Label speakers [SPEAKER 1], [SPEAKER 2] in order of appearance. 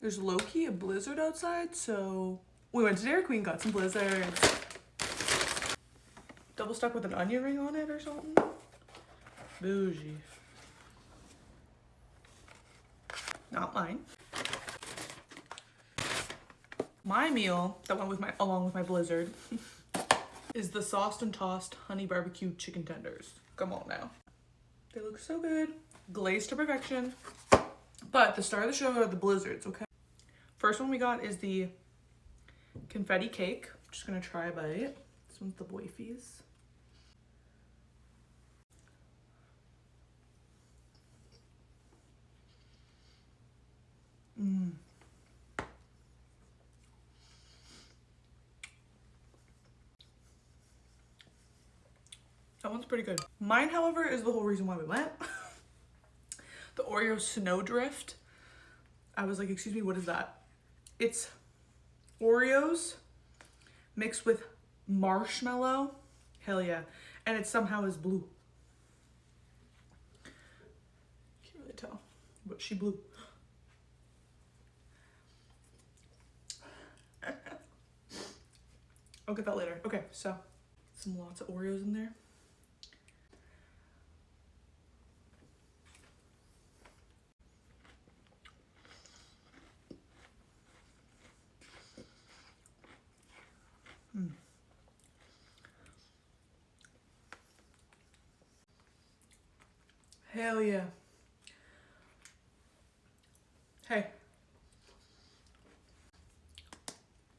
[SPEAKER 1] There's low-key a blizzard outside, so we went to Dairy Queen, got some blizzards. Double stuck with an onion ring on it or something. Bougie. Not mine. My meal that went with along with my blizzard is the sauced and tossed honey barbecue chicken tenders. Come on now. They look so good. Glazed to perfection. But the star of the show are the blizzards, okay? First one we got is the confetti cake. I'm just gonna try a bite. This one's the boyfies. That one's pretty good. Mine, however, is the whole reason why we went. The Oreo Snowdrift. I was like, excuse me, what is that? It's Oreos mixed with marshmallow. Hell yeah. And it somehow is blue. Can't really tell, but she blue. I'll get that later. Okay, so lots of Oreos in there. Hell yeah.